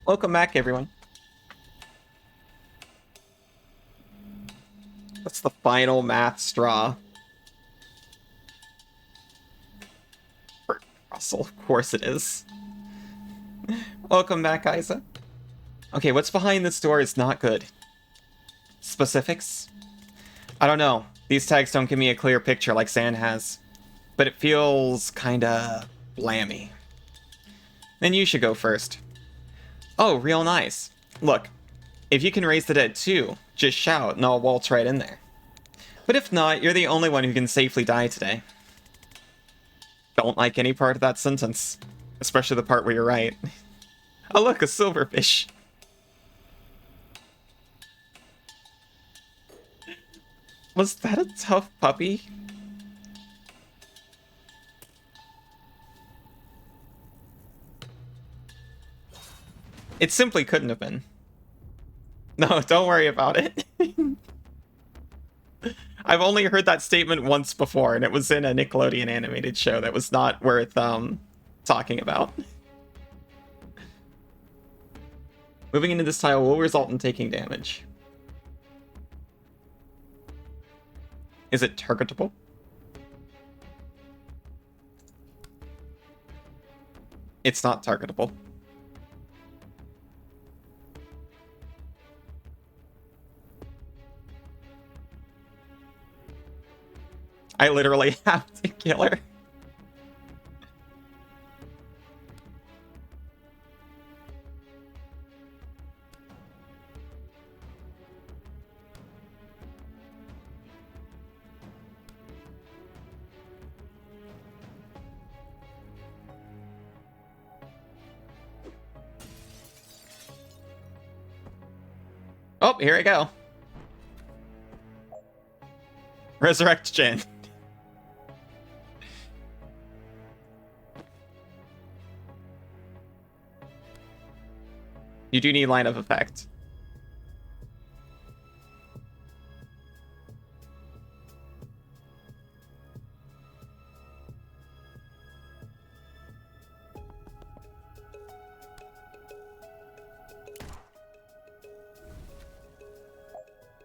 Welcome back, everyone. That's the final math straw. For Russell, of course it is. Welcome back, Isa. Okay, what's behind this door is not good. Specifics? I don't know. These tags don't give me a clear picture like Sand has. But it feels kinda blammy. Then you should go first. Oh, real nice. Look, if you can raise the dead too, just shout and I'll waltz right in there. But if not, you're the only one who can safely die today. Don't like any part of that sentence. Especially the part where you're right. Oh look, a silverfish. Was that a tough puppy? It simply couldn't have been. No, don't worry about it. I've only heard that statement once before, and it was in a Nickelodeon animated show that was not worth talking about. Moving into this tile will result in taking damage. Is it targetable? It's not targetable. I literally have to kill her. Oh, here I go. Resurrect Jen. You do need line of effect.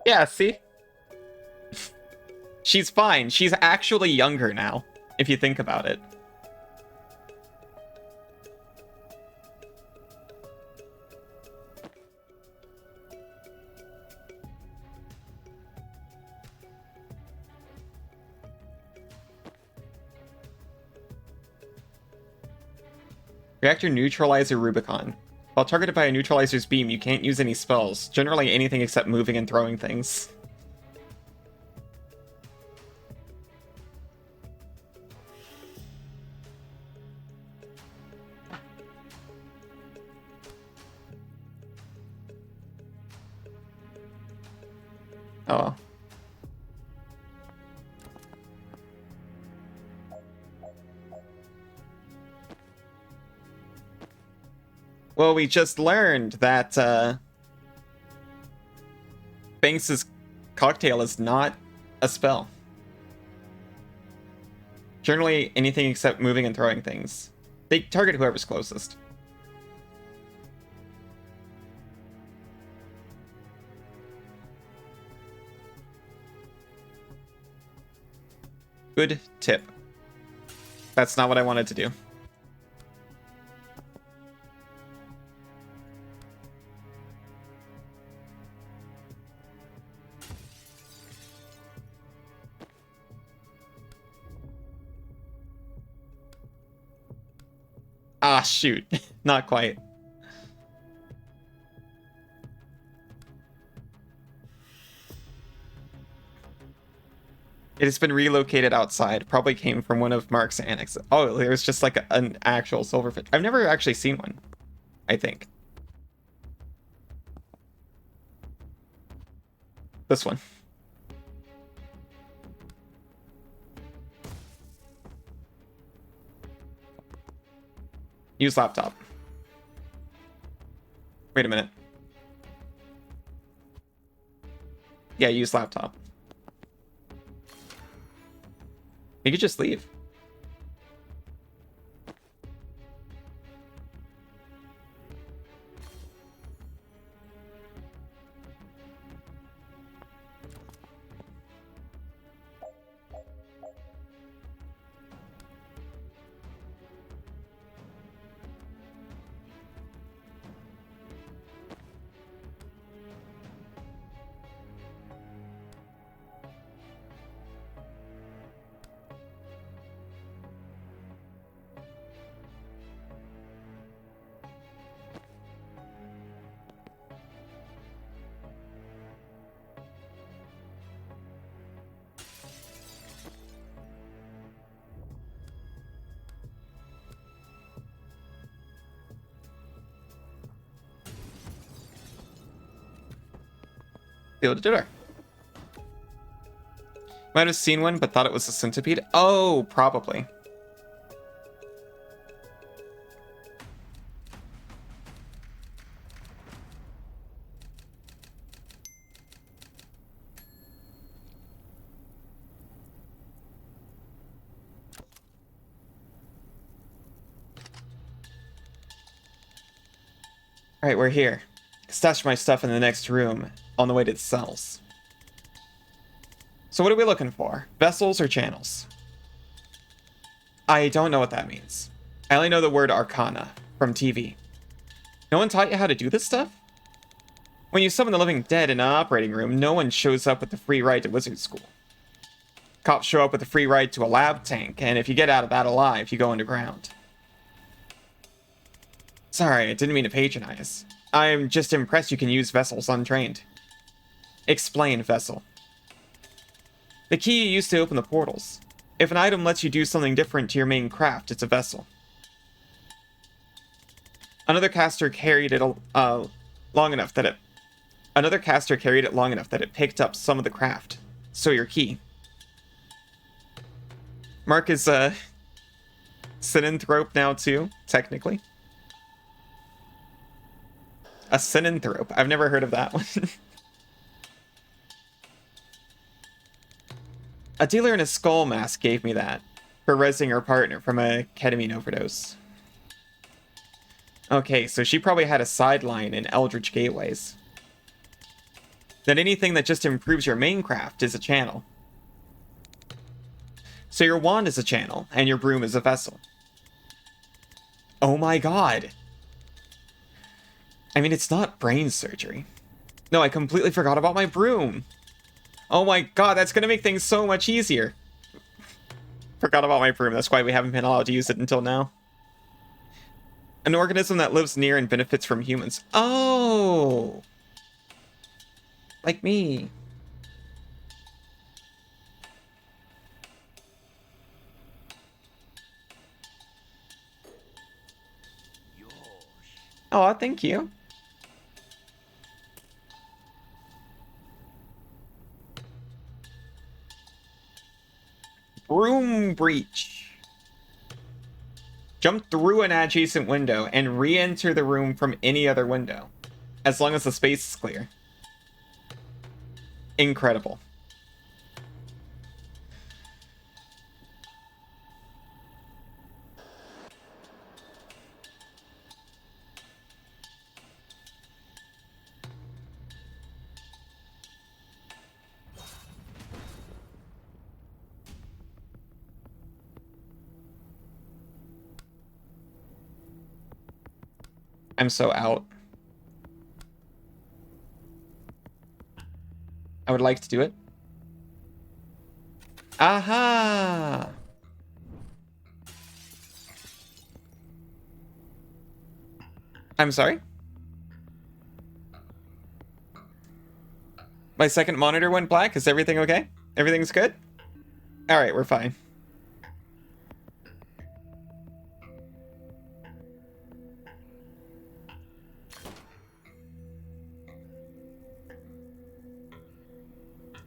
Yeah, see? She's fine. She's actually younger now, if you think about it. Reactor Neutralizer Rubicon. While targeted by a neutralizer's beam, you can't use any spells. Generally anything except moving and throwing things. Oh. Well, we just learned that Banks's cocktail is not a spell. Generally, anything except moving and throwing things. They target whoever's closest. Good tip. That's not what I wanted to do. Ah, shoot. Not quite. It has been relocated outside. Probably came from one of Mark's annexes. Oh, there's just like an actual silverfish. I've never actually seen one, I think. This one. Use laptop. Wait a minute. Yeah, use laptop. You could just leave. be able to do it. Might have seen one, but thought it was a centipede. Oh, probably. Alright, we're here. Stash my stuff in the next room on the way to the cells. So what are we looking for? Vessels or channels? I don't know what that means. I only know the word arcana from TV. No one taught you how to do this stuff? When you summon the living dead in an operating room, no one shows up with the free ride to wizard school. Cops show up with a free ride to a lab tank, and if you get out of that alive, you go underground. Sorry, I didn't mean to patronize. I'm just impressed you can use vessels untrained. Explain, vessel. The key you use to open the portals. If an item lets you do something different to your main craft, it's a vessel. Another caster carried it long enough that it picked up some of the craft. So your key. Mark is synanthrope now too, technically. A synanthrope. I've never heard of that one. A dealer in a skull mask gave me that for resing her partner from a ketamine overdose. Okay, so she probably had a sideline in Eldritch Gateways. Then anything that just improves your main craft is a channel. So your wand is a channel, and your broom is a vessel. Oh my god! I mean, it's not brain surgery. No, I completely forgot about my broom! Oh my god, that's gonna make things so much easier! Forgot about my broom, that's why we haven't been allowed to use it until now. An organism that lives near and benefits from humans. Oh! Like me. Oh, thank you. Broom breach. Jump through an adjacent window and re-enter the room from any other window, as long as the space is clear. Incredible. I'm so out. I would like to do it. Aha! I'm sorry? My second monitor went black. Is everything okay? Everything's good? Alright, we're fine.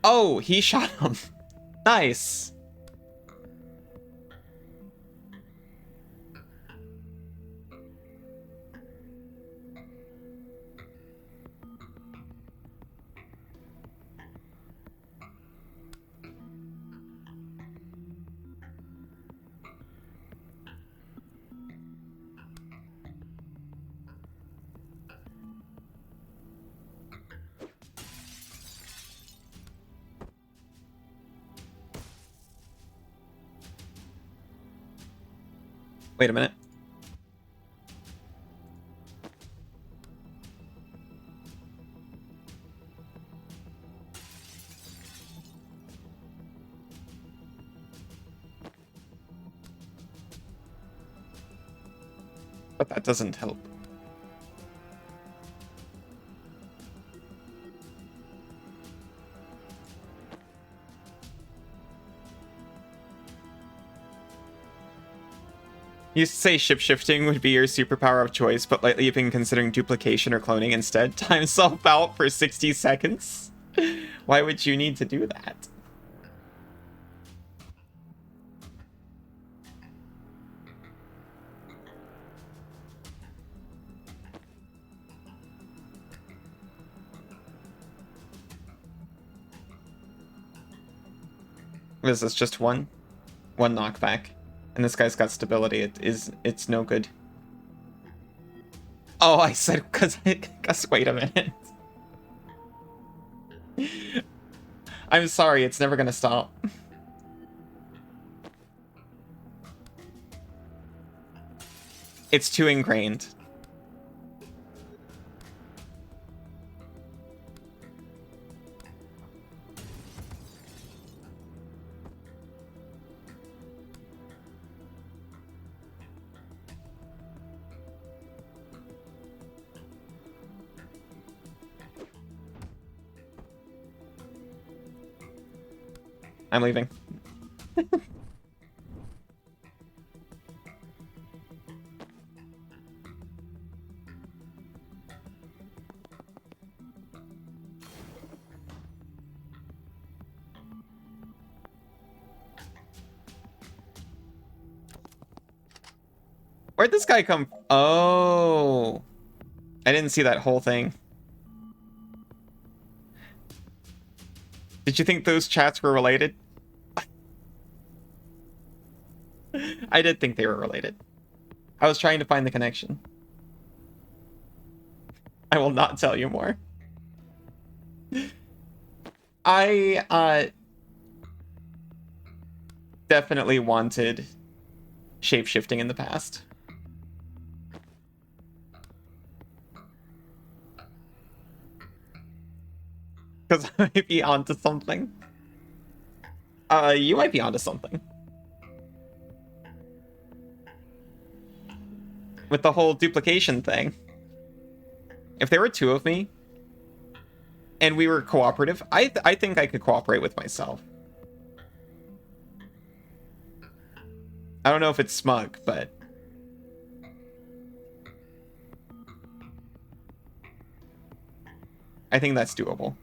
Oh, he shot him. Nice. Wait a minute. But that doesn't help. You used to say ship-shifting would be your superpower of choice, but lately you've been considering duplication or cloning instead. Time self out for 60 seconds. Why would you need to do that? What is this, just one knockback? And this guy's got stability. It's no good. Oh, I said cause wait a minute. I'm sorry, it's never gonna stop. It's too ingrained. I'm leaving. Where'd this guy come from? Oh. I didn't see that whole thing. Did you think those chats were related? I did think they were related. I was trying to find the connection. I will not tell you more. I definitely wanted shape-shifting in the past. Because I might be onto something. You might be onto something. With the whole duplication thing. If there were two of me, and we were cooperative, I think I could cooperate with myself. I don't know if it's smug, but... I think that's doable.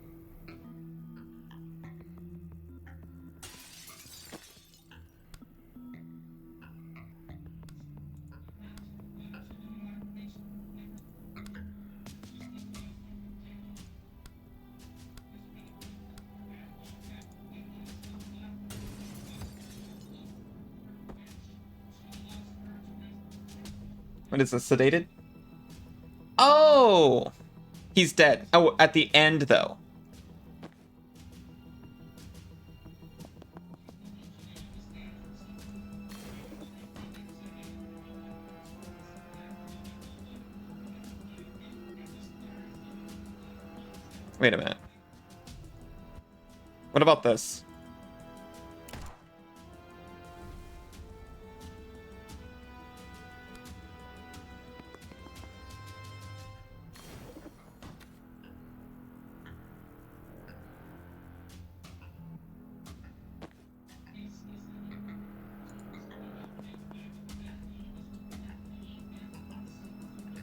What is this, sedated? Oh! He's dead. Oh, at the end, though. Wait a minute. What about this?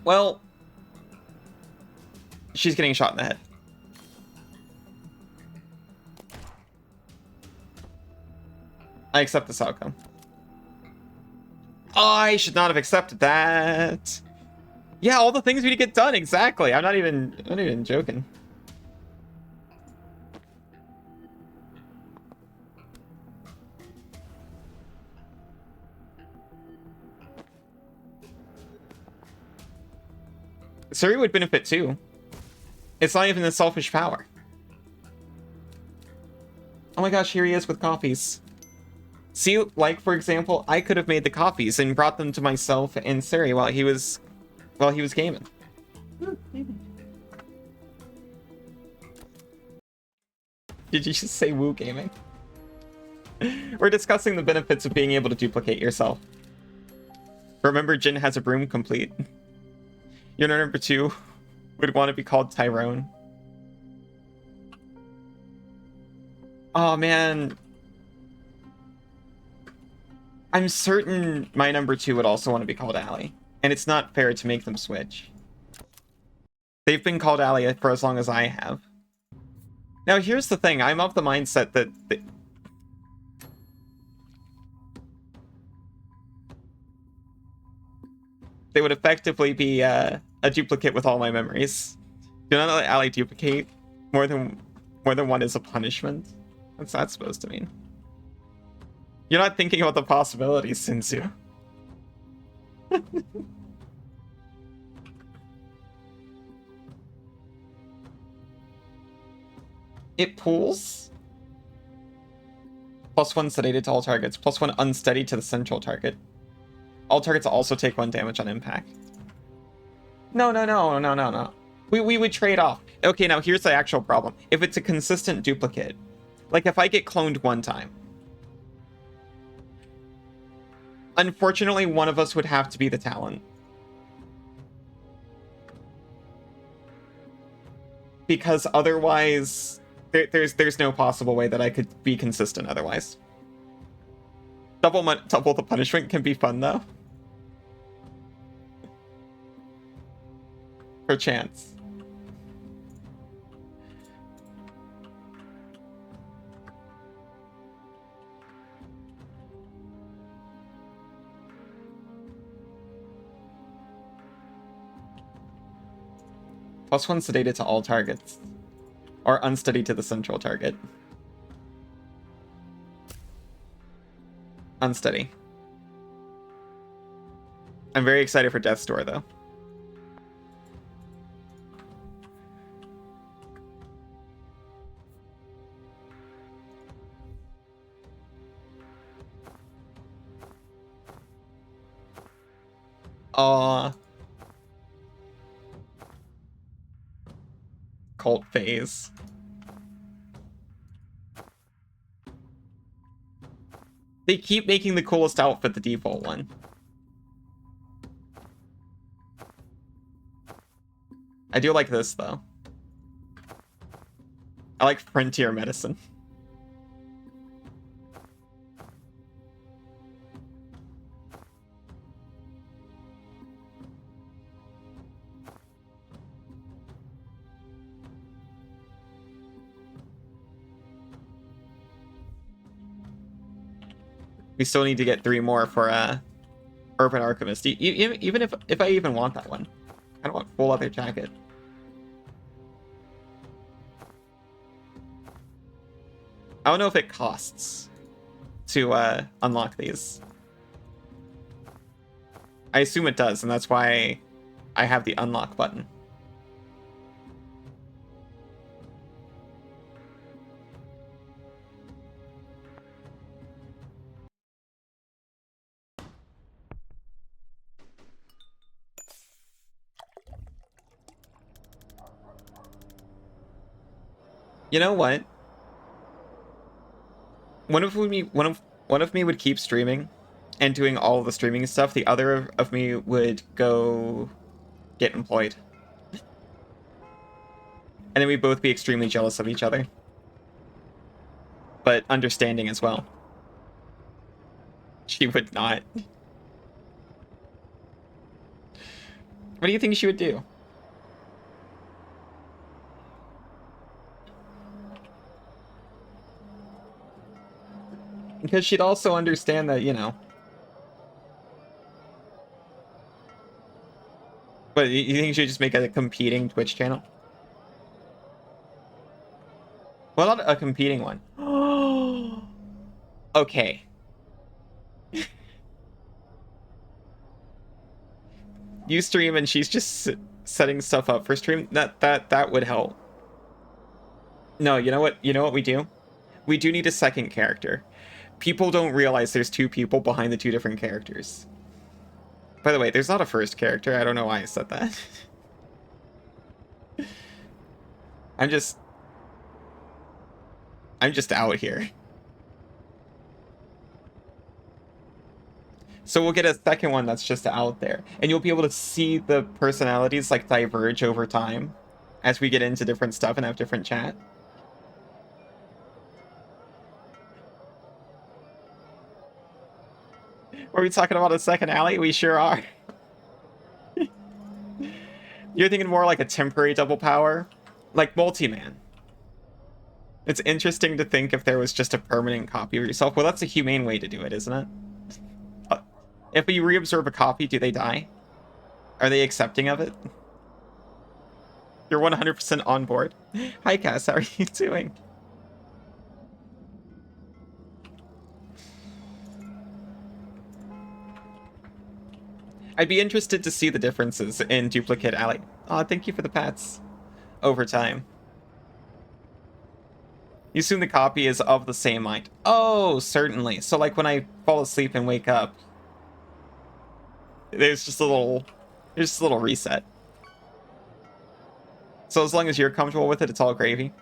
Well, she's getting shot in the head. I accept this outcome. Oh, I should not have accepted that. Yeah, all the things we need to get done, exactly. I'm not even joking. Suri would benefit too. It's not even a selfish power. Oh my gosh, here he is with coffees. See, like for example, I could have made the coffees and brought them to myself and Suri while he was gaming. Did you just say woo gaming? We're discussing the benefits of being able to duplicate yourself. Remember, Jin has a broom complete. Your number 2 would want to be called Tyrone. Oh man. I'm certain my number 2 would also want to be called Allie. And it's not fair to make them switch. They've been called Allie for as long as I have. Now, here's the thing. I'm of the mindset that they would effectively be a duplicate with all my memories. Do not let ally duplicate. More than one is a punishment. What's that supposed to mean? You're not thinking about the possibilities, Sinzu. It pulls. +1 sedated to all targets. +1 unsteady to the central target. All targets also take 1 damage on impact. No. We would trade off. Okay, now here's the actual problem. If it's a consistent duplicate, like if I get cloned one time, unfortunately one of us would have to be the talent. Because otherwise, there's no possible way that I could be consistent otherwise. Double the punishment can be fun though. For chance. +1 sedated to all targets. Or unsteady to the central target. Unsteady. I'm very excited for Death's Door, though. Cult phase. They keep making the coolest outfit the default one. I do like this, though. I like Frontier Medicine. We still need to get 3 more for Urban Archivist. Even if I even want that one. I don't want full leather jacket. I don't know if it costs to unlock these. I assume it does, and that's why I have the unlock button. You know what? One of me would keep streaming and doing all of the streaming stuff. The other of me would go get employed. And then we'd both be extremely jealous of each other. But understanding as well. She would not. What do you think she would do? Because she'd also understand that, you know. But you think she'd just make a competing Twitch channel? Well, not a competing one. Okay. You stream and she's just setting stuff up for stream. That would help. No, you know what? You know what we do? We do need a second character. People don't realize there's 2 people behind the 2 different characters. By the way, there's not a first character. I don't know why I said that. I'm just out here. So we'll get a second one that's just out there. And you'll be able to see the personalities like diverge over time as we get into different stuff and have different chat. Are we talking about a second alley? We sure are. You're thinking more like a temporary double power? Like Multi-Man. It's interesting to think if there was just a permanent copy of yourself. Well, that's a humane way to do it, isn't it? If you reabsorb a copy, do they die? Are they accepting of it? You're 100% on board. Hi, Cass. How are you doing? I'd be interested to see the differences in Duplicate Alley. Aw, thank you for the pets. Over time. You assume the copy is of the same mind. Oh, certainly. So, like, when I fall asleep and wake up, there's just a little reset. So as long as you're comfortable with it, it's all gravy.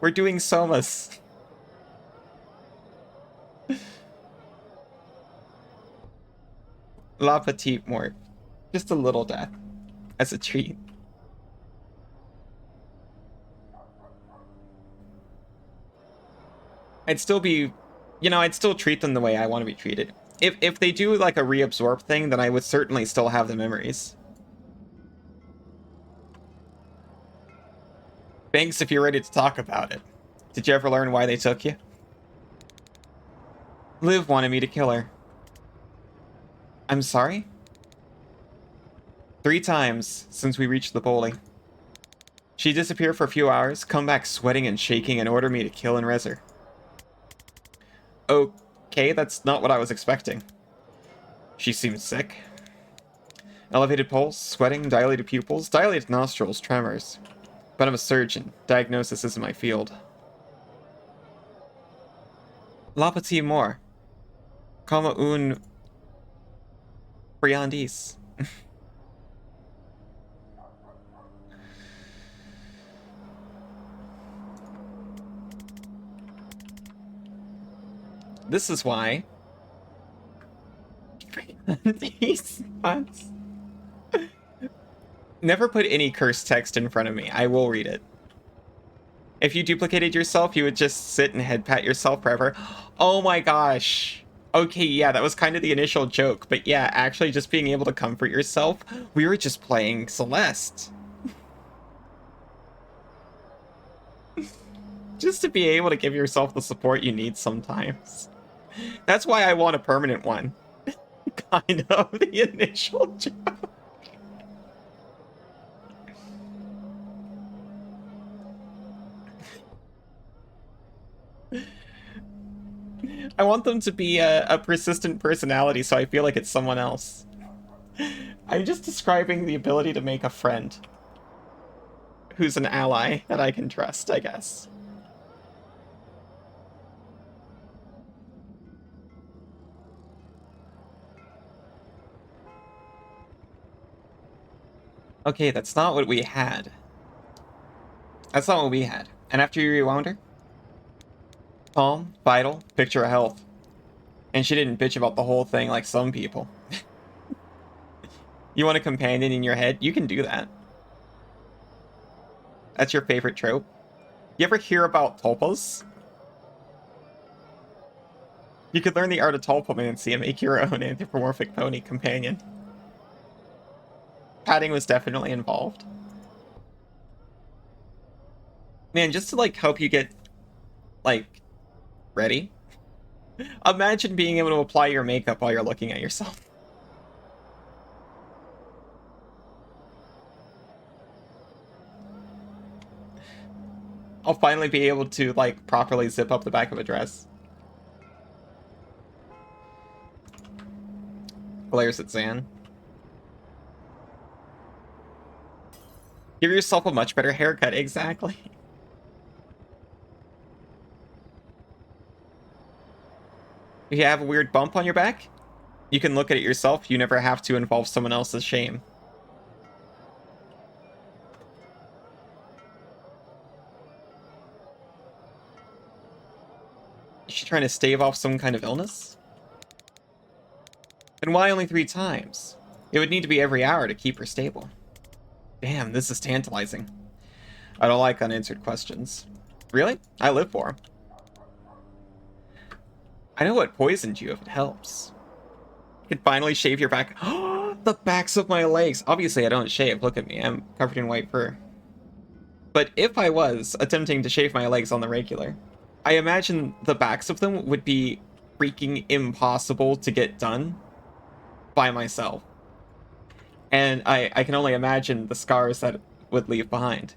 We're doing somas. La petite mort. Just a little death. As a treat. I'd still be... You know, I'd still treat them the way I want to be treated. If they do, like, a reabsorb thing, then I would certainly still have the memories. Thanks if you're ready to talk about it. Did you ever learn why they took you? Liv wanted me to kill her. I'm sorry? 3 times since we reached the bowling. She disappeared for a few hours, come back sweating and shaking, and order me to kill and res her. Okay, that's not what I was expecting. She seemed sick. Elevated pulse, sweating, dilated pupils, dilated nostrils, tremors. But I'm a surgeon. Diagnosis isn't my field. La petite mort. Comme un friandise. This is why. These spots. Never put any cursed text in front of me. I will read it. If you duplicated yourself, you would just sit and head pat yourself forever. Oh my gosh. Okay, yeah, that was kind of the initial joke. But yeah, actually just being able to comfort yourself. We were just playing Celeste. Just to be able to give yourself the support you need sometimes. That's why I want a permanent one. Kind of the initial joke. I want them to be a persistent personality, so I feel like it's someone else. I'm just describing the ability to make a friend who's an ally that I can trust, I guess. Okay, that's not what we had. That's not what we had. And after you rewound her? Calm, vital, picture of health. And she didn't bitch about the whole thing like some people. You want a companion in your head? You can do that. That's your favorite trope? You ever hear about tulpas? You could learn the art of tulpomancy and make your own anthropomorphic pony companion. Padding was definitely involved. Man, just to, like, help you get, like, ready. Imagine being able to apply your makeup while you're looking at yourself. I'll finally be able to, like, properly zip up the back of a dress. Glares at Zan. Give yourself a much better haircut, exactly. If you have a weird bump on your back, you can look at it yourself. You never have to involve someone else's shame. Is she trying to stave off some kind of illness? And why only 3 times? It would need to be every hour to keep her stable. Damn, this is tantalizing. I don't like unanswered questions. Really? I live for them. I know what poisoned you if it helps. You could finally shave your back. the backs of my legs. Obviously, I don't shave. Look at me. I'm covered in white fur. But if I was attempting to shave my legs on the regular, I imagine the backs of them would be freaking impossible to get done by myself. And I can only imagine the scars that it would leave behind.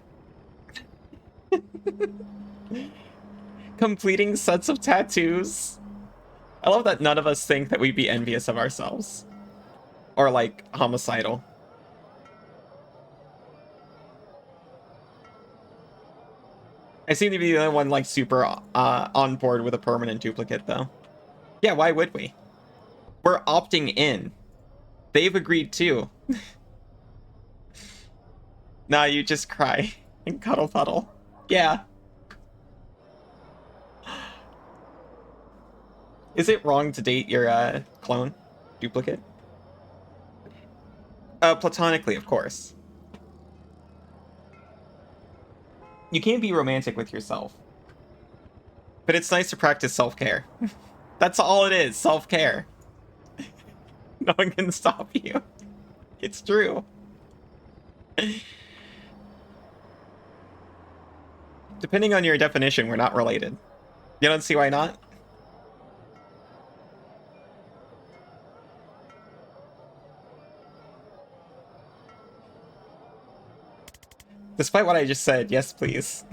Completing sets of tattoos. I love that none of us think that we'd be envious of ourselves. Or, like, homicidal. I seem to be the only one, like, super on board with a permanent duplicate, though. Yeah, why would we? We're opting in. They've agreed too. Nah, you just cry and cuddle puddle. Yeah. Is it wrong to date your clone? Duplicate? Platonically, of course. You can't be romantic with yourself. But it's nice to practice self-care. That's all it is, self-care. No one can stop you. It's true. Depending on your definition, we're not related. You don't see why not? Despite what I just said, yes, please.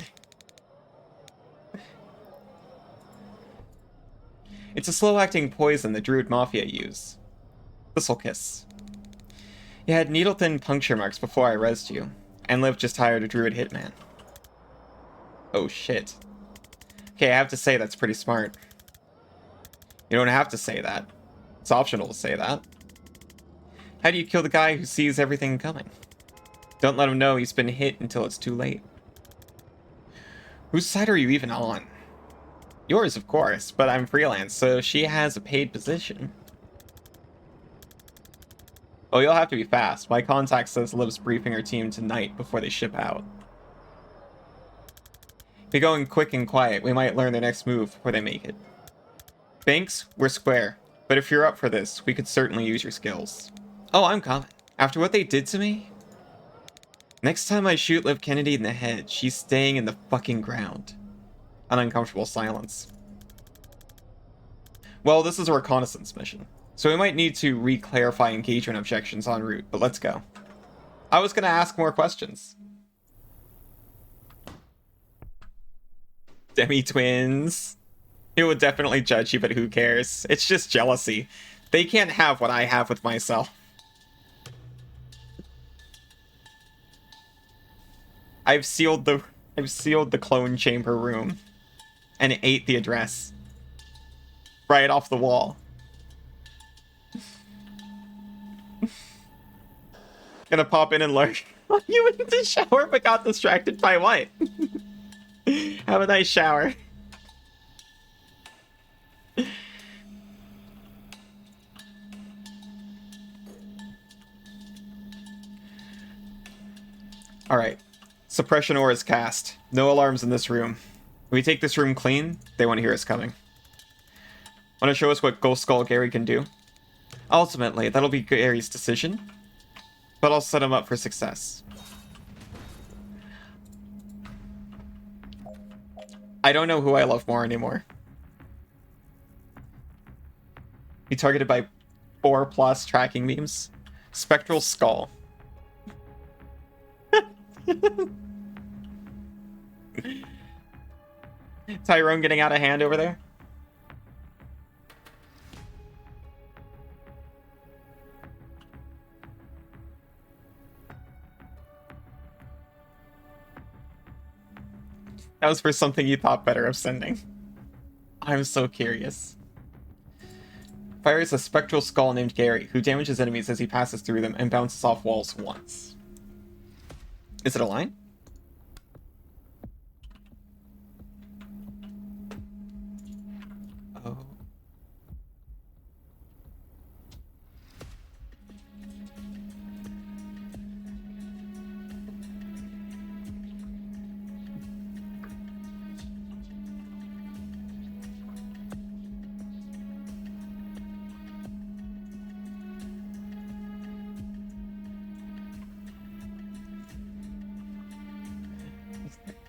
It's a slow-acting poison the Druid Mafia use. This'll kiss. You had needle-thin puncture marks before I rezzed you, and Liv just hired a Druid hitman. Oh shit. Okay, I have to say that's pretty smart. You don't have to say that. It's optional to say that. How do you kill the guy who sees everything coming? Don't let him know he's been hit until it's too late. Whose side are you even on? Yours, of course, but I'm freelance, so she has a paid position. Oh, you'll have to be fast. My contact says Liv's briefing her team tonight before they ship out. If you're going quick and quiet, we might learn their next move before they make it. Banks, we're square, but if you're up for this, we could certainly use your skills. Oh, I'm coming. After what they did to me? Next time I shoot Liv Kennedy in the head, she's staying in the fucking ground. An uncomfortable silence. Well, this is a reconnaissance mission, so we might need to re-clarify engagement objections en route, but let's go. I was gonna ask more questions. Demi-twins. It would definitely judge you, but who cares? It's just jealousy. They can't have what I have with myself. I've sealed the clone chamber room and ate the address right off the wall. Gonna pop in and lurk. You went into the shower but got distracted by what? Have a nice shower. Alright. Suppression ore is cast. No alarms in this room. If we take this room clean, they won't hear us coming. Want to show us what Ghost Skull Gary can do? Ultimately, that'll be Gary's decision, but I'll set him up for success. I don't know who I love more anymore. Be targeted by 4+ tracking memes. Spectral Skull. Tyrone getting out of hand over there. That was for something you thought better of sending. I'm so curious. Fires a spectral skull named Gary, who damages enemies as he passes through them and bounces off walls once. Is it a line? Oh.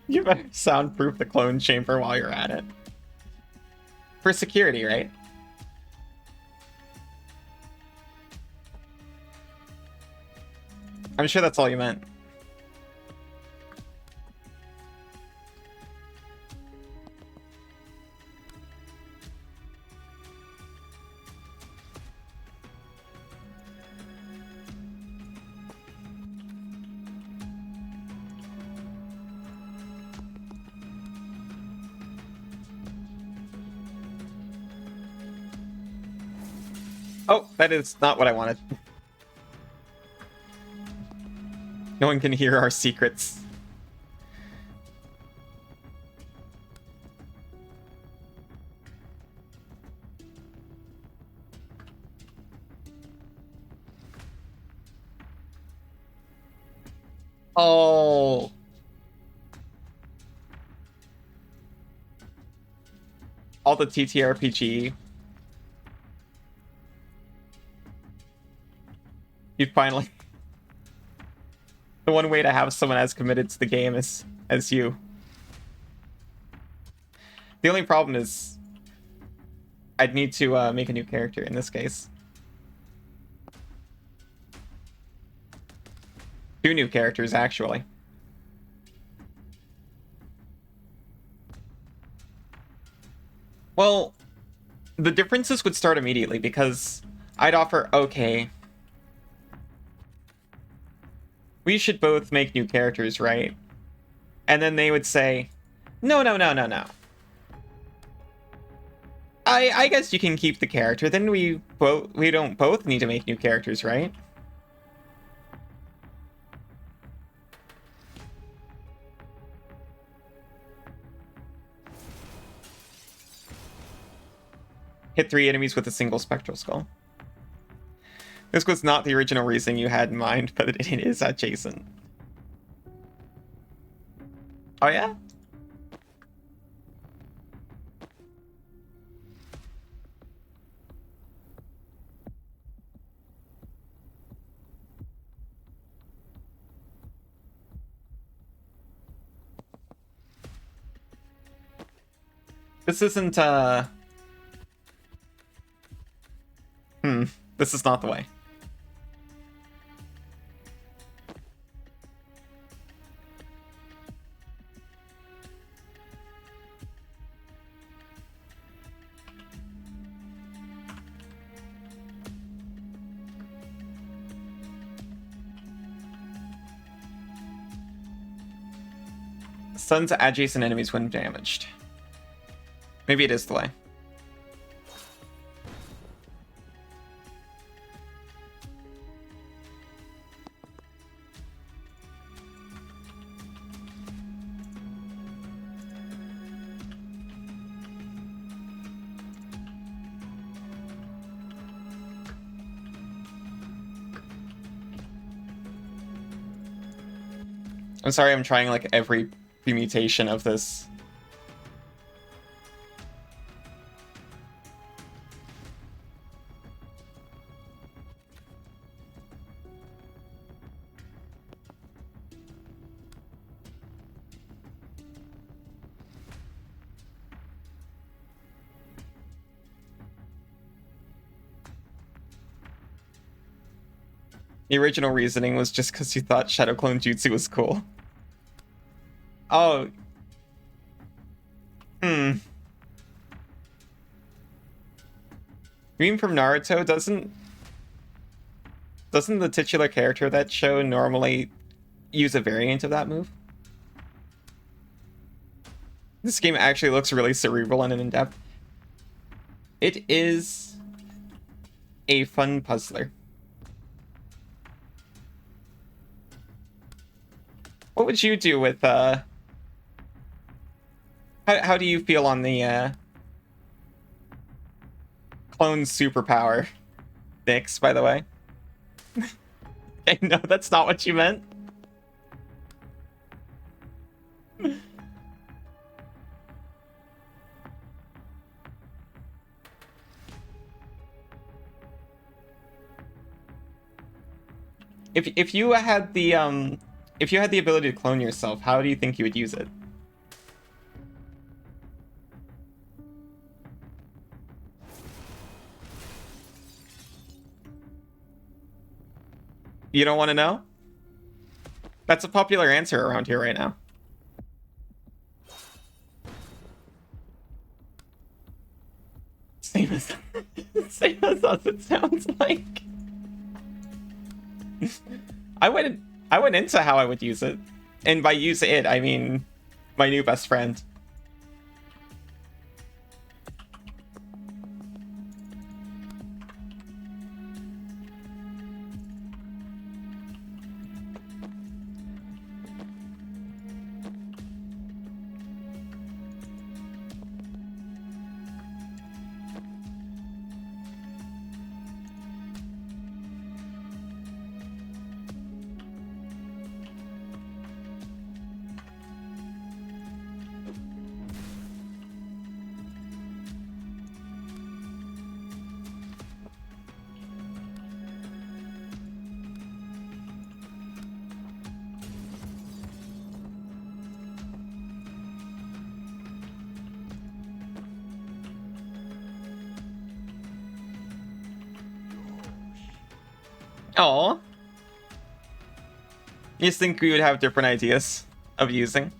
You better soundproof the clone chamber while you're at it. For security, right? I'm sure that's all you meant. Oh, that is not what I wanted. No one can hear our secrets. Oh. All the TTRPG. You finally... The one way to have someone as committed to the game as you. The only problem is I'd need to make a new character in this case. 2 new characters, actually. Well, the differences would start immediately because I'd offer, okay, we should both make new characters, right? And then they would say, no. I guess you can keep the character. Then we don't both need to make new characters, right? Hit 3 enemies with a single spectral skull. This was not the original reasoning you had in mind, but it is adjacent. Oh yeah? This isn't, this is not the way. Stuns adjacent enemies when damaged. Maybe it is the way. I'm sorry, I'm trying like every permutation of this. The original reasoning was just because you thought Shadow Clone Jutsu was cool. Oh. You mean from Naruto? Doesn't the titular character of that show normally use a variant of that move? This game actually looks really cerebral and in-depth. It is a fun puzzler. What would you do with, how do you feel on the, clone superpower? Nyx, by the way. No, that's not what you meant. If you had the ability to clone yourself, how do you think you would use it? You don't want to know? That's a popular answer around here right now. Same as, same as us, it sounds like. I went into how I would use it. And by use it, I mean my new best friend. Oh, you just think we would have different ideas of using?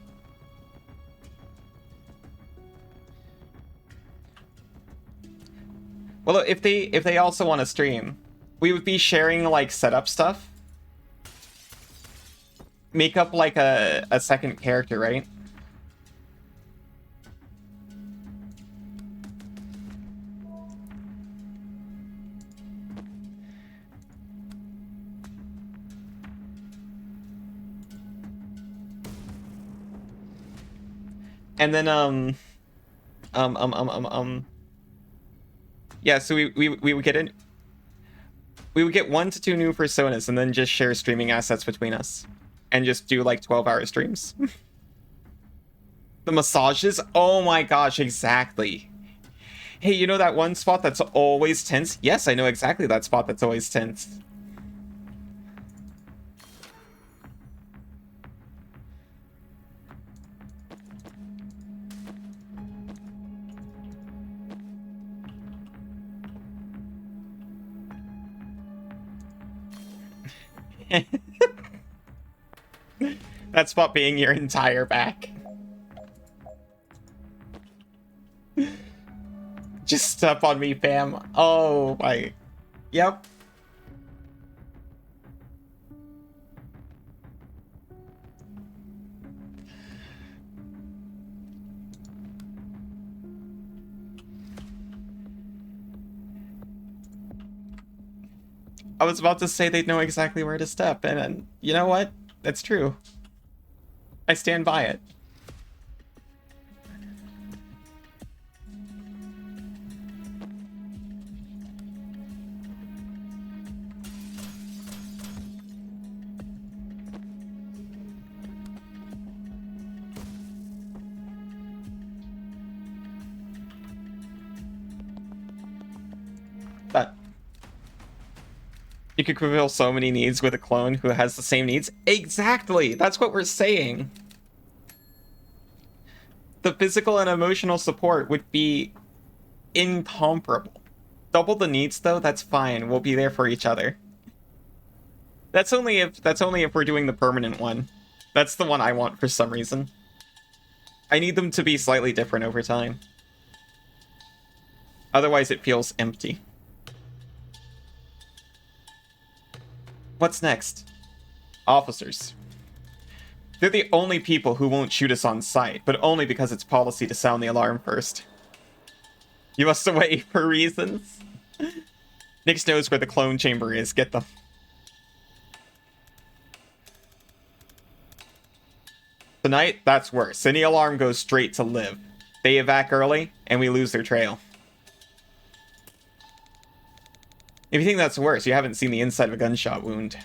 Well, if they also want to stream, we would be sharing like setup stuff. Make up like a second character, right? And then yeah, so we would get in. We would get 1 to 2 new personas and then just share streaming assets between us. And just do like 12-hour streams. The massages? Oh my gosh, exactly. Hey, you know that one spot that's always tense? Yes, I know exactly that spot that's always tense. That spot being your entire back. Just step on me, fam. Oh my. Yep. I was about to say they'd know exactly where to step, and you know what? That's true. I stand by it. But you could fulfill so many needs with a clone who has the same needs. Exactly! That's what we're saying. The physical and emotional support would be incomparable. Double the needs though, that's fine. We'll be there for each other. That's only if we're doing the permanent one. That's the one I want for some reason. I need them to be slightly different over time. Otherwise it feels empty. What's next? Officers. They're the only people who won't shoot us on sight, but only because it's policy to sound the alarm first. You must away for reasons. Nyx knows where the clone chamber is. Get them. Tonight, that's worse. Any alarm goes straight to Liv. They evac early, and we lose their trail. If you think that's worse, you haven't seen the inside of a gunshot wound.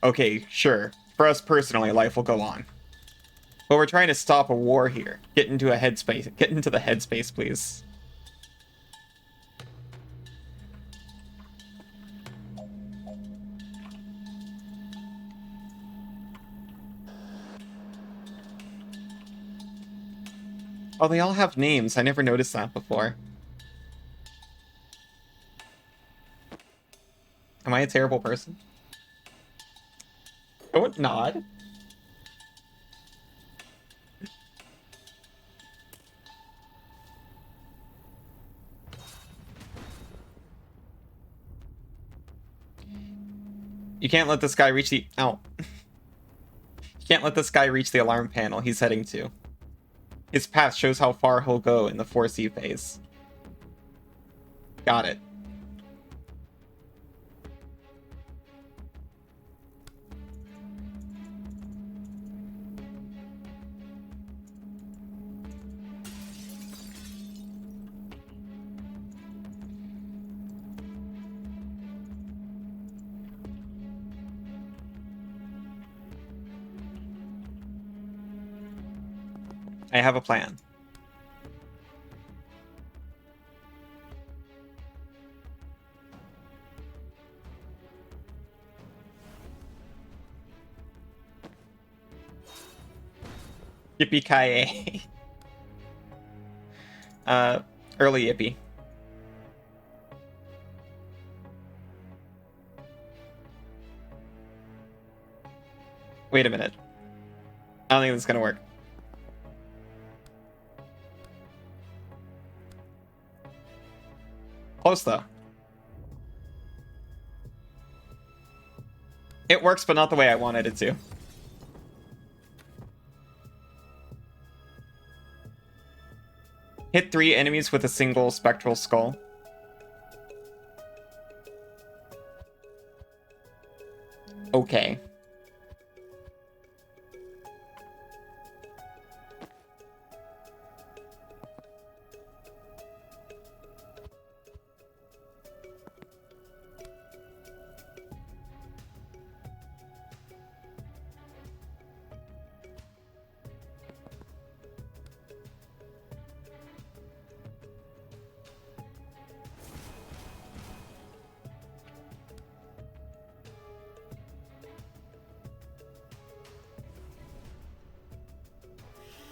Okay, sure. For us personally, life will go on. But we're trying to stop a war here. Get into a headspace. Get into the headspace, please. Oh, they all have names. I never noticed that before. Am I a terrible person? Don't nod. You can't let this guy reach the... Ow. You can't let this guy reach the alarm panel he's heading to. His path shows how far he'll go in the 4C phase. Got it. I have a plan. Yippee-ki-yay. Early yippee. Wait a minute. I don't think this is gonna work. Close, though. It works, but not the way I wanted it to. Hit 3 enemies with a single spectral skull. Okay.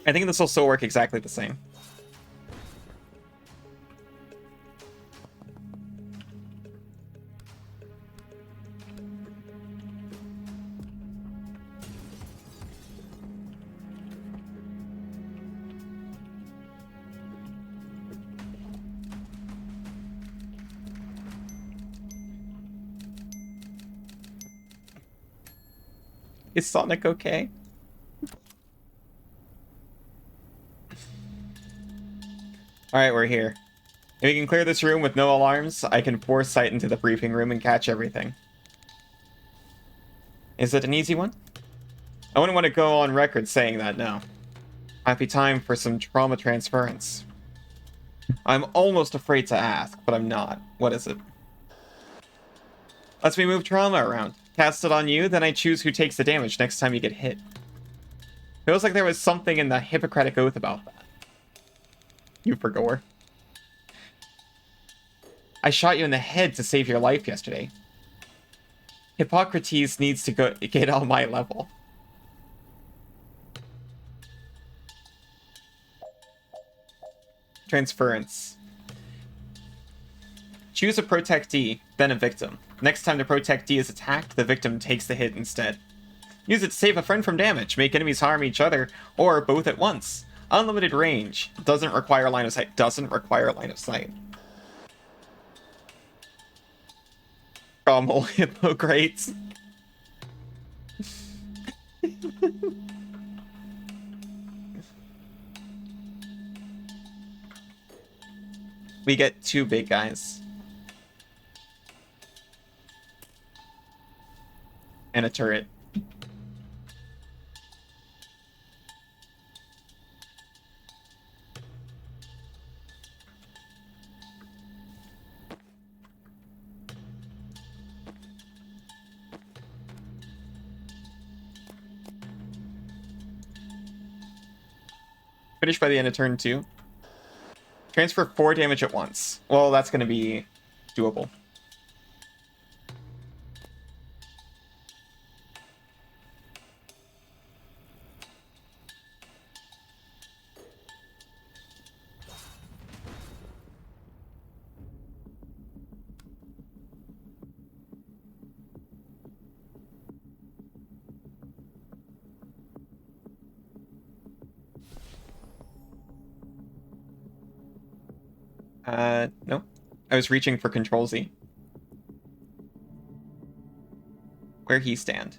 I think this will still work exactly the same. Is Sonic okay? Alright, we're here. If we can clear this room with no alarms, I can force sight into the briefing room and catch everything. Is it an easy one? I wouldn't want to go on record saying that, no. Might be time for some trauma transference. I'm almost afraid to ask, but I'm not. What is it? Lets me move trauma around. Cast it on you, then I choose who takes the damage next time you get hit. Feels like there was something in the Hippocratic Oath about that. You forgore. I shot you in the head to save your life yesterday. Hippocrates needs to get on my level. Transference. Choose a protectee, then a victim. Next time the protectee is attacked, the victim takes the hit instead. Use it to save a friend from damage, make enemies harm each other, or both at once. Unlimited range. Doesn't require line of sight. Doesn't require line of sight. Cromwell Hippo Greats. We get 2 big guys. And a turret. Finish by the end of turn 2. Transfer 4 damage at once. Well, that's going to be doable. No. I was reaching for Control Z. Where he stand?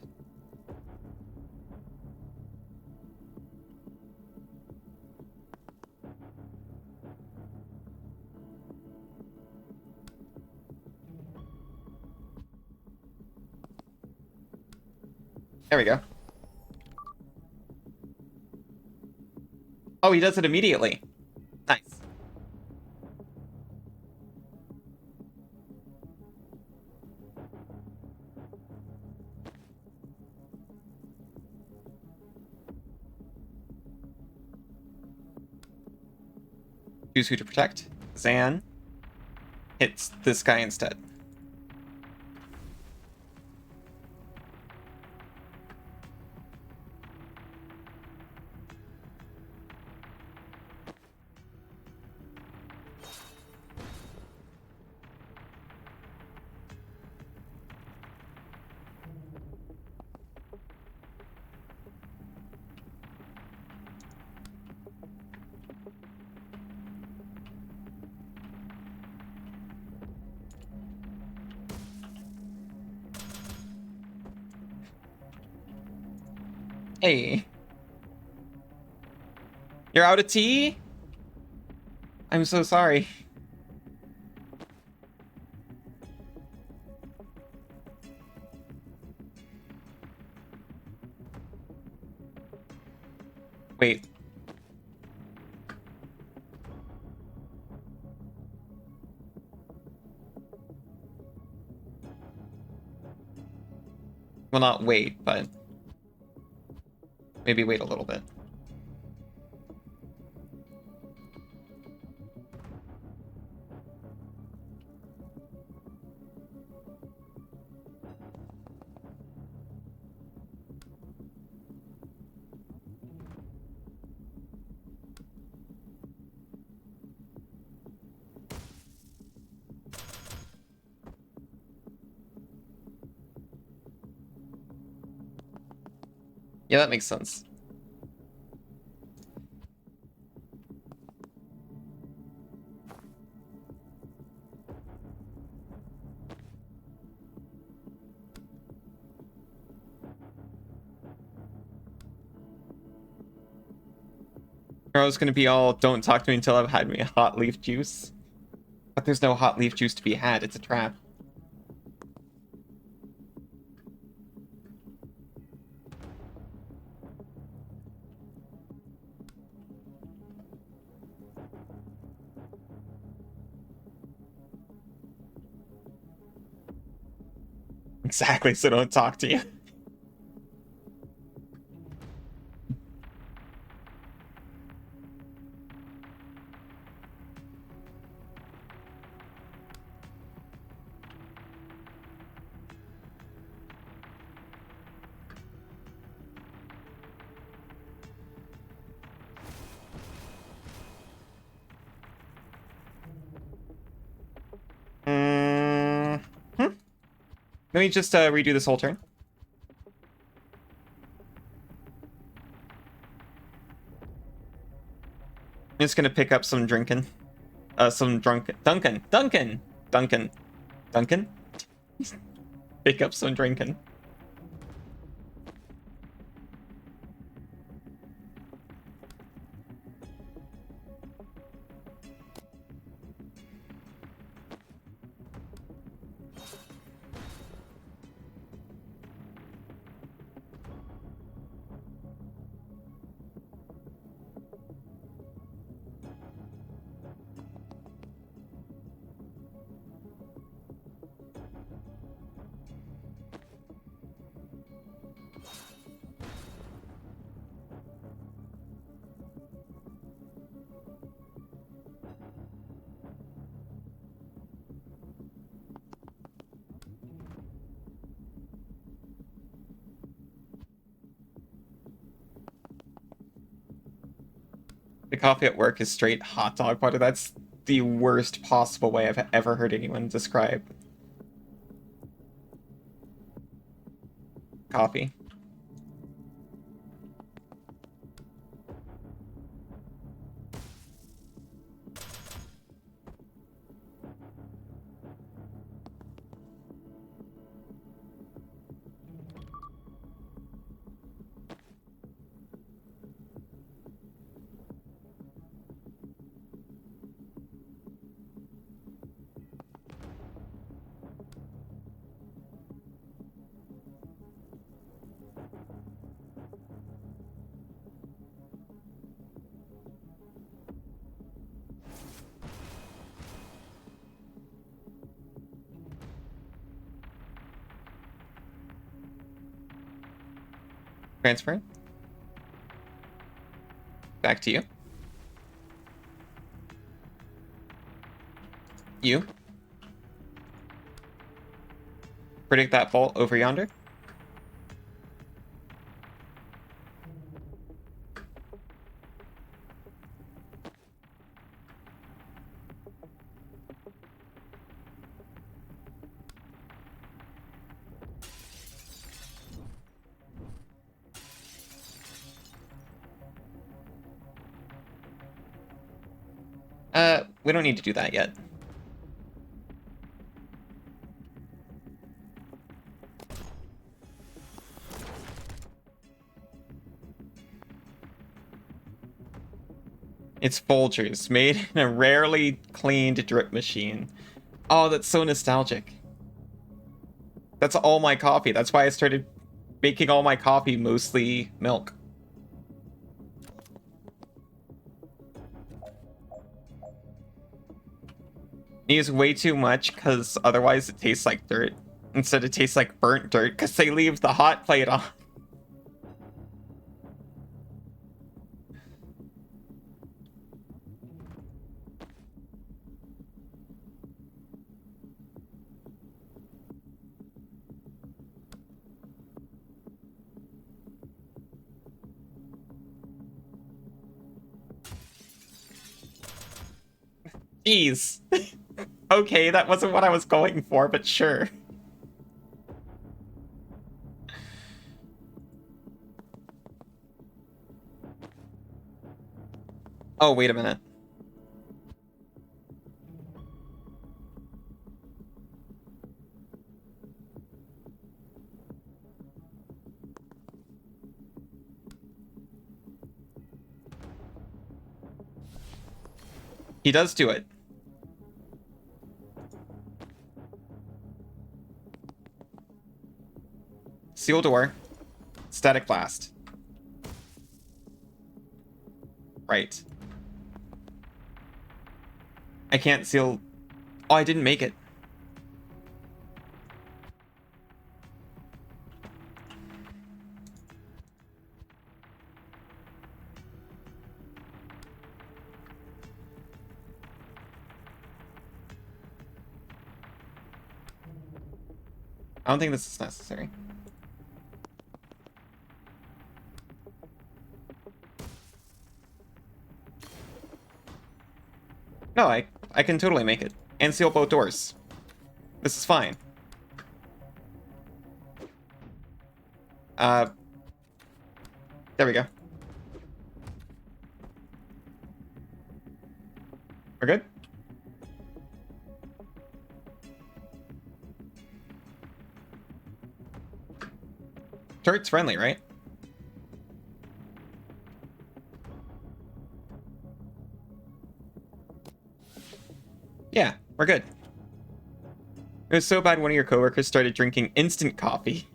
There we go. Oh, he does it immediately. Nice. Choose who to protect. Zan hits this guy instead. Hey. You're out of tea? I'm so sorry. Wait. Well, not wait, but maybe wait a little bit. Yeah, that makes sense. I was gonna be all, don't talk to me until I've had me a hot leaf juice. But there's no hot leaf juice to be had, it's a trap. Exactly, so don't talk to you. Let me just redo this whole turn. I'm just gonna pick up some drinking. Some Duncan. Pick up some drinking. The coffee at work is straight hot dog butter. That's the worst possible way I've ever heard anyone describe coffee. Transfer. Back to you. You. Predict that bolt over yonder. We don't need to do that yet. It's Folgers, made in a rarely cleaned drip machine. Oh, that's so nostalgic. That's all my coffee. That's why I started making all my coffee mostly milk. Use way too much because otherwise it tastes like dirt. Instead it tastes like burnt dirt because they leave the hot plate on. Jeez. Okay, that wasn't what I was going for, but sure. Oh, wait a minute. He does do it. Seal door. Static blast. Right. I can't seal... Oh, I didn't make it. I don't think this is necessary. No, I can totally make it. And seal both doors. This is fine. There we go. We're good? Turret's friendly, right? Yeah, we're good. It was so bad one of your coworkers started drinking instant coffee.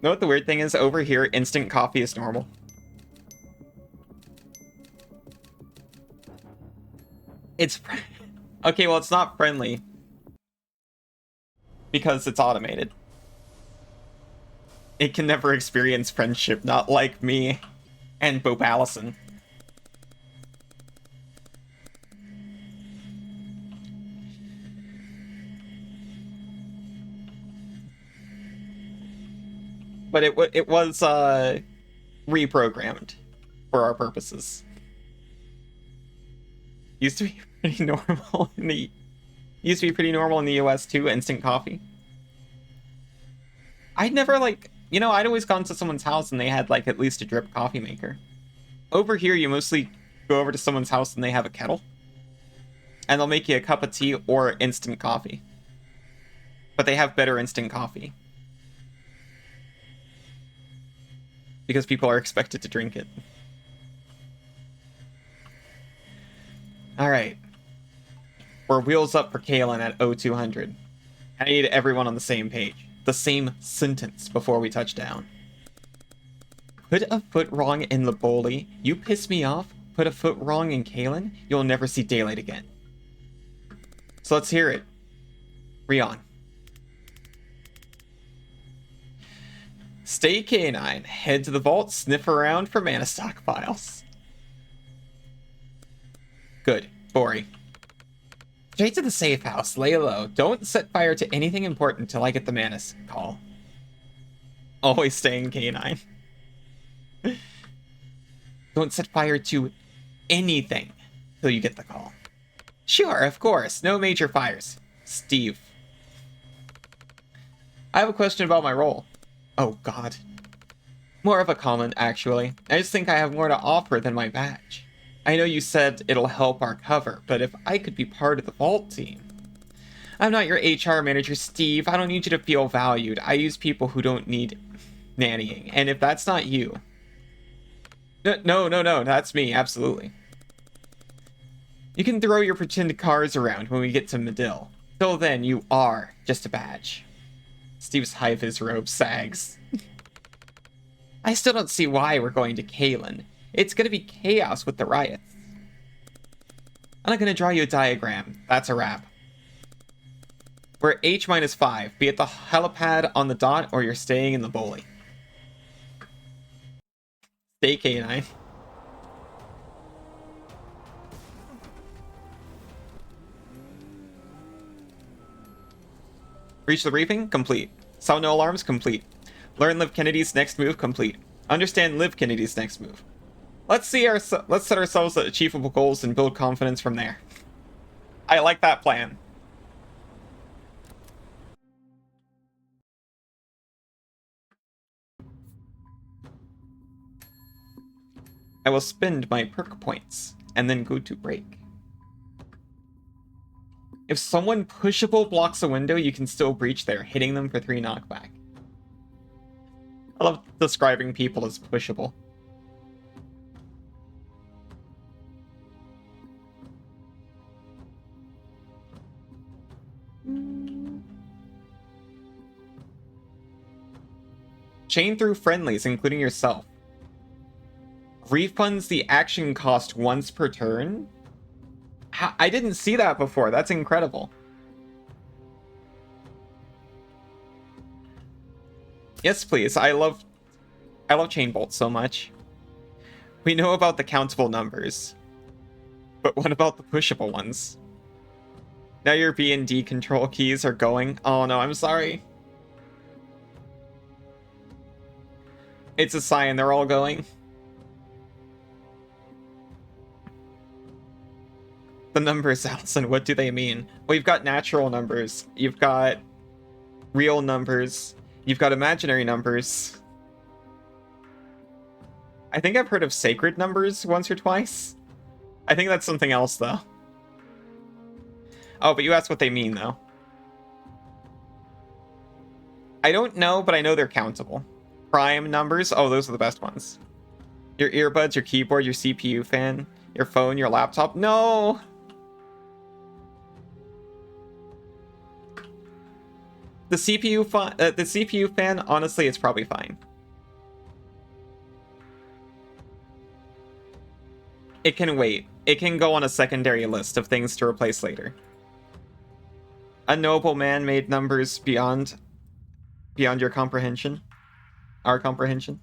Know what the weird thing is? Over here, instant coffee is normal. It's... Okay, well, it's not friendly. Because it's automated. It can never experience friendship, not like me and Bob Allison. But it was reprogrammed for our purposes. Used to be pretty normal in the US too, instant coffee. I'd never like, you know, I'd always gone to someone's house and they had like at least a drip coffee maker. Over here you mostly go over to someone's house and they have a kettle. And they'll make you a cup of tea or instant coffee. But they have better instant coffee. Because people are expected to drink it. Alright. We're wheels up for Kalen at 0200. I need everyone on the same page. The same sentence before we touch down. Put a foot wrong in the bully. You piss me off. Put a foot wrong in Kalen. You'll never see daylight again. So let's hear it. Rion. Stay canine. Head to the vault, sniff around for mana stockpiles. Good. Bori. Straight to the safe house. Lay low. Don't set fire to anything important till I get the mana call. Always staying canine. Don't set fire to anything till you get the call. Sure, of course. No major fires. Steve. I have a question about my role. Oh, God. More of a comment, actually. I just think I have more to offer than my badge. I know you said it'll help our cover, but if I could be part of the vault team... I'm not your HR manager, Steve. I don't need you to feel valued. I use people who don't need nannying. And if that's not you... No, that's me, absolutely. You can throw your pretend cards around when we get to Medill. Till then, you are just a badge. Steve's high-vis robe sags. I still don't see why we're going to Kalen. It's gonna be chaos with the riots. I'm not gonna draw you a diagram. That's a wrap. We're at H-5. Be at the helipad on the dot, or you're staying in the bully. Stay K9. Reach the briefing? Complete. Sound no alarms? Complete. Learn Liv Kennedy's next move? Complete. Understand Liv Kennedy's next move. Let's set ourselves achievable goals and build confidence from there. I like that plan. I will spend my perk points and then go to break. If someone pushable blocks a window, you can still breach there, hitting them for 3 knockback. I love describing people as pushable. Chain through friendlies, including yourself. Refunds the action cost once per turn? I didn't see that before. That's incredible. Yes, please. I love chain bolt so much. We know about the countable numbers. But what about the pushable ones? Now your B and D control keys are going. Oh no, I'm sorry. It's a sign they're all going. The numbers, Allison, what do they mean? Well, you've got natural numbers. You've got real numbers. You've got imaginary numbers. I think I've heard of sacred numbers once or twice. I think that's something else, though. Oh, but you asked what they mean, though. I don't know, but I know they're countable. Prime numbers. Oh, those are the best ones. Your earbuds, your keyboard, your CPU fan, your phone, your laptop. No! The CPU fan, honestly, it's probably fine. It can wait. It can go on a secondary list of things to replace later. A noble man made numbers beyond your comprehension. Our comprehension.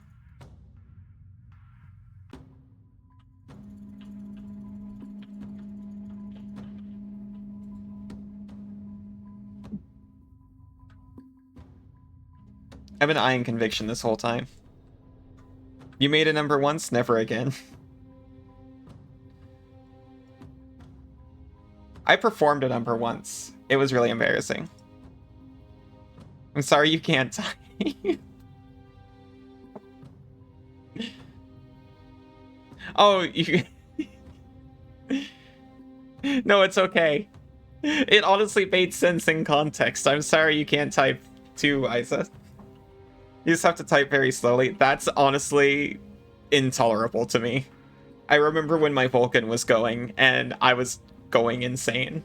I've been eyeing conviction this whole time. You made a number once, never again. I performed a number once. It was really embarrassing. I'm sorry you can't type. Oh, you... No, it's okay. It honestly made sense in context. I'm sorry you can't type too, Isa. You just have to type very slowly. That's honestly intolerable to me. I remember when my Vulcan was going, and I was going insane.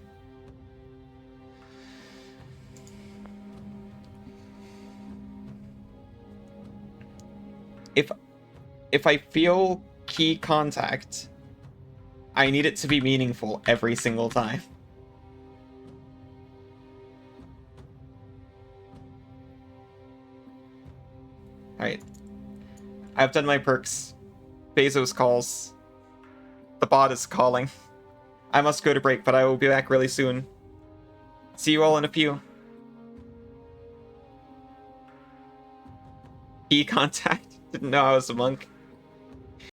If I feel key contact, I need it to be meaningful every single time. Alright. I've done my perks. Bezos calls. The bot is calling. I must go to break, but I will be back really soon. See you all in a few. E contact. Didn't know I was a monk.